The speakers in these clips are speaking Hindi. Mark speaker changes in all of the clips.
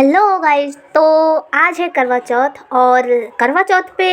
Speaker 1: Hello guys. तो आज है करवा चौथ और करवा चौथ पे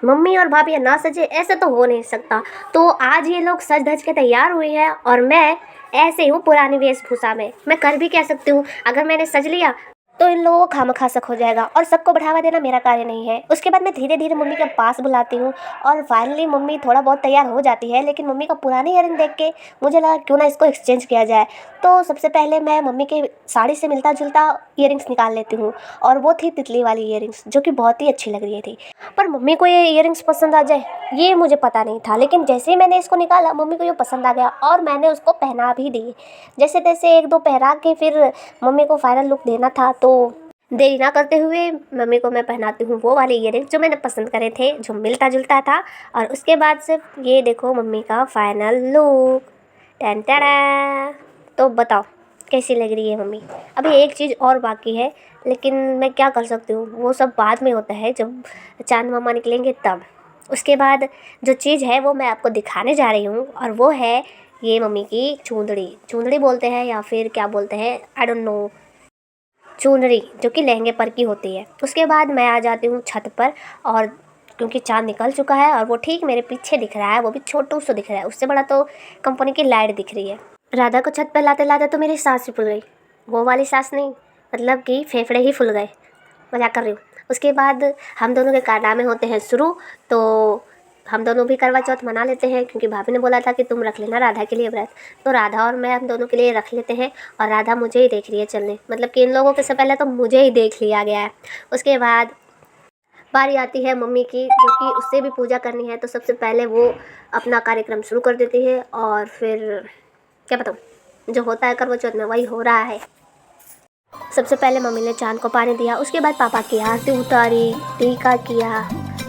Speaker 1: मम्मी और भाभी ना सजे ऐसे तो हो नहीं सकता। तो आज ये लोग सज धज के तैयार हुए हैं और मैं ऐसे ही हूँ पुरानी वेशभूषा में। मैं कर भी कह सकती हूँ, अगर मैंने सज लिया तो इन लोगों को खामखा शक हो जाएगा और सबको बढ़ावा देना मेरा कार्य नहीं है। उसके बाद मैं धीरे धीरे मम्मी के पास बुलाती हूँ और फाइनली मम्मी थोड़ा बहुत तैयार हो जाती है। लेकिन मम्मी का पुरानी ईयरिंग देख के मुझे लगा क्यों ना इसको एक्सचेंज किया जाए। तो सबसे पहले मैं मम्मी के साड़ी से मिलता जुलता ईयरिंग्स निकाल लेती हूँ और वो थी तितली वाली ईयरिंग्स, जो कि बहुत ही अच्छी लग रही थी। पर मम्मी को ये ईयरिंग्स पसंद आ जाए ये मुझे पता नहीं था, लेकिन जैसे ही मैंने इसको निकाला मम्मी को ये पसंद आ गया और मैंने उसको पहना भी दी। जैसे तैसे एक दो पहना के फिर मम्मी को फाइनल लुक देना था। तो देरी ना करते हुए मम्मी को मैं पहनाती हूँ वो वाले ईयरिंग्स जो मैंने पसंद करे थे, जो मिलता जुलता था। और उसके बाद से ये देखो मम्मी का फाइनल लुक। टन टड़ा। तो बताओ कैसी लग रही है मम्मी। अभी एक चीज़ और बाकी है, लेकिन मैं क्या कर सकती हूँ, वो सब बाद में होता है जब चांद मामा निकलेंगे तब। उसके बाद जो चीज़ है वो मैं आपको दिखाने जा रही हूँ और वो है ये मम्मी की चूंदड़ी। चूंदड़ी बोलते हैं या फिर क्या बोलते हैं, आई डोंट नो। चुनरी जो कि लहंगे पर की होती है। उसके बाद मैं आ जाती हूँ छत पर और क्योंकि चाँद निकल चुका है और वो ठीक मेरे पीछे दिख रहा है, वो भी छोटू सा दिख रहा है, उससे बड़ा तो कंपनी की लाइट दिख रही है। राधा को छत पर लाते लाते तो मेरी सांस ही फूल गई। वो वाली सांस नहीं, मतलब कि फेफड़े ही फूल गए। मजाक कर रही हूँ। उसके बाद हम दोनों के कारनामे होते हैं शुरू। तो हम दोनों भी करवा चौथ मना लेते हैं क्योंकि भाभी ने बोला था कि तुम रख लेना राधा के लिए व्रत। तो राधा और मैं हम दोनों के लिए रख लेते हैं और राधा मुझे ही देख रही है चलने, मतलब कि इन लोगों के से पहले तो मुझे ही देख लिया गया है। उसके बाद बारी आती है मम्मी की, जो कि उससे भी पूजा करनी है। तो सबसे पहले वो अपना कार्यक्रम शुरू कर देती है और फिर क्या बताऊँ, जो होता है करवा चौथ में वही हो रहा है। सबसे पहले मम्मी ने चाँद को पानी दिया, उसके बाद पापा की आरती उतारी, टीका किया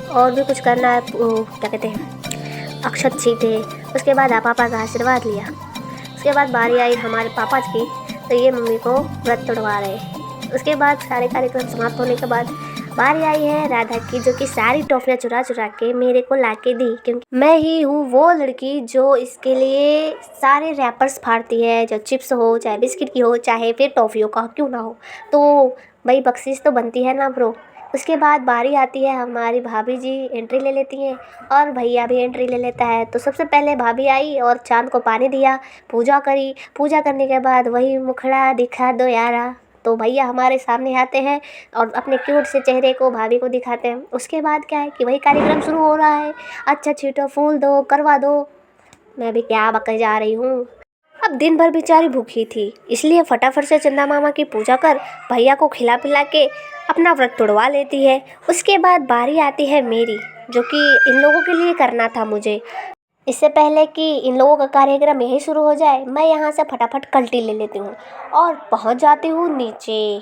Speaker 1: और भी कुछ करना है, क्या कहते हैं, अक्षत छीटे। उसके बाद पापा का आशीर्वाद लिया। उसके बाद बारी आई हमारे पापा की, तो ये मम्मी को व्रत तोड़वा रहे। उसके बाद सारे कार्यक्रम समाप्त होने के बाद बारी आई है राधा की, जो कि सारी टॉफियाँ चुरा चुरा के मेरे को ला के दी, क्योंकि मैं ही हूँ वो लड़की जो इसके लिए सारे रैपर्स फाड़ती है, जो चिप्स हो चाहे बिस्किट की हो चाहे फिर टॉफ़ियों का क्यों ना हो। तो भाई बख्शीश तो बनती है ना ब्रो। उसके बाद बारी आती है हमारी भाभी जी एंट्री ले लेती हैं और भैया भी एंट्री ले लेता है। तो सबसे पहले भाभी आई और चाँद को पानी दिया, पूजा करी। पूजा करने के बाद वही मुखड़ा दिखा दो यारा। तो भैया हमारे सामने आते हैं और अपने क्यूट से चेहरे को भाभी को दिखाते हैं। उसके बाद क्या है कि वही कार्यक्रम शुरू हो रहा है, अच्छा छीटो, फूल दो, करवा दो। मैं भी क्या बकने जा रही हूँ। अब दिन भर बेचारी भूखी थी, इसलिए फटाफट से चंदा मामा की पूजा कर भैया को खिला पिला के अपना व्रत तोड़वा लेती है। उसके बाद बारी आती है मेरी, जो कि इन लोगों के लिए करना था मुझे। इससे पहले कि इन लोगों का कार्यक्रम यही शुरू हो जाए, मैं यहाँ से फटाफट कल्टी ले लेती हूँ और पहुँच जाती हूँ नीचे,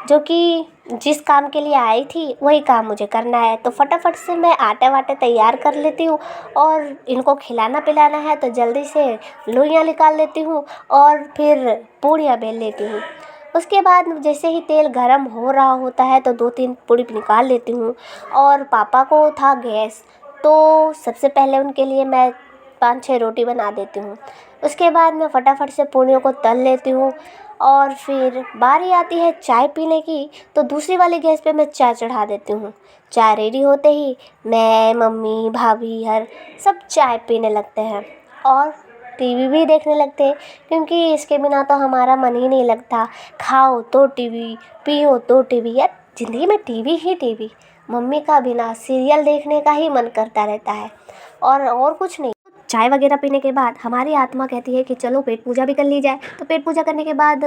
Speaker 1: जो कि जिस काम के लिए आई थी वही काम मुझे करना है। तो फटाफट से मैं आटे वाटे तैयार कर लेती हूँ और इनको खिलाना पिलाना है, तो जल्दी से लोइयाँ निकाल लेती हूँ और फिर पूड़ियाँ बेल लेती हूँ। उसके बाद जैसे ही तेल गरम हो रहा होता है तो 2-3 पूड़ी निकाल लेती हूँ। और पापा को था गैस, तो सबसे पहले उनके लिए मैं 5-6 रोटी बना देती हूँ। उसके बाद मैं फटाफट से पूड़ियों को तल लेती हूँ और फिर बारी आती है चाय पीने की, तो दूसरी वाली गैस पे मैं चाय चढ़ा देती हूँ। चाय रेडी होते ही मैं, मम्मी, भाभी हर सब चाय पीने लगते हैं और टीवी भी देखने लगते हैं, क्योंकि इसके बिना तो हमारा मन ही नहीं लगता। खाओ तो टीवी, पियो तो टीवी, यार ज़िंदगी में टीवी ही टीवी। मम्मी का बिना सीरियल देखने का ही मन करता रहता है और कुछ नहीं। चाय वगैरह पीने के बाद हमारी आत्मा कहती है कि चलो पेट पूजा भी कर ली जाए। तो पेट पूजा करने के बाद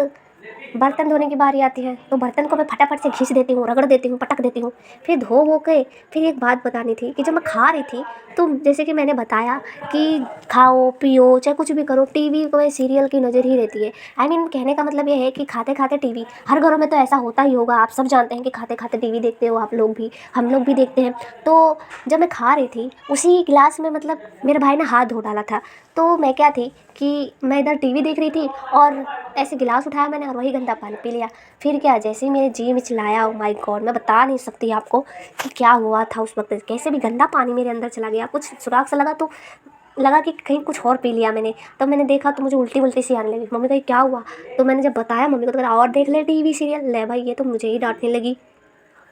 Speaker 1: बर्तन धोने की बारी आती है, तो बर्तन को मैं फटाफट से घिस देती हूँ, रगड़ देती हूँ, पटक देती हूँ। फिर धो वो के फिर एक बात बतानी थी कि जब मैं खा रही थी, तो जैसे कि मैंने बताया कि खाओ पियो चाहे कुछ भी करो, टीवी को सीरियल की नज़र ही रहती है। कहने का मतलब ये है कि खाते खाते टीवी, हर घरों में तो ऐसा होता ही होगा। आप सब जानते हैं कि खाते खाते टीवी देखते हो आप लोग भी, हम लोग भी देखते हैं। तो जब मैं खा रही थी उसी गिलास में मतलब मेरे भाई ने हाथ धो डाला था। तो मैं क्या थी कि मैं इधर टीवी देख रही थी और ऐसे गिलास उठाया मैंने और वही गंदा पानी पी लिया। फिर क्या, जैसे ही मेरे जी मिचलाया, ओ माय गॉड, मैं बता नहीं सकती आपको कि क्या हुआ था उस वक्त। कैसे भी गंदा पानी मेरे अंदर चला गया, कुछ सुराख सा लगा तो लगा कि कहीं कुछ और पी लिया मैंने। तब मैंने देखा तो मुझे उल्टी उल्टी सी आने लगी। मम्मी कही क्या हुआ? तो मैंने जब बताया मम्मी को तो कहा और देख ले टीवी सीरियल। ले भाई, ये तो मुझे ही डांटने लगी।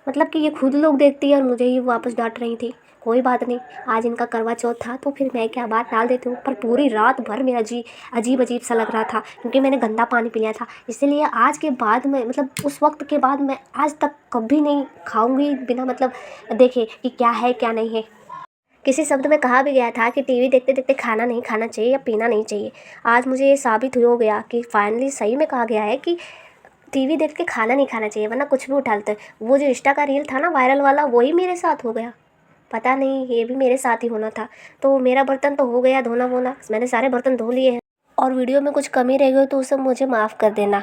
Speaker 1: मतलब कि ये खुद लोग देखती है और मुझे ही वापस डांट रही थी। कोई बात नहीं, आज इनका करवा चौथ था तो फिर मैं क्या बात टाल देती हूँ। पर पूरी रात भर मेरा जी अजीब अजीब सा लग रहा था, क्योंकि मैंने गंदा पानी पी लिया था। इसलिए आज के बाद में, मतलब उस वक्त के बाद मैं आज तक कभी नहीं खाऊंगी बिना मतलब देखे कि क्या है क्या नहीं है। किसी शब्द में कहा भी गया था कि टीवी देखते देखते खाना नहीं खाना चाहिए या पीना नहीं चाहिए। आज मुझे ये साबित हो गया कि फाइनली सही में कहा गया है कि टीवी देख के खाना नहीं खाना चाहिए, वरना कुछ भी उठा लेते हैं। वो जो इंस्टा का रील था ना वायरल वाला, वही मेरे साथ हो गया। पता नहीं, ये भी मेरे साथ ही होना था। तो मेरा बर्तन तो हो गया धोना वोना, मैंने सारे बर्तन धो लिए हैं। और वीडियो में कुछ कमी रह गई तो उसे मुझे माफ़ कर देना।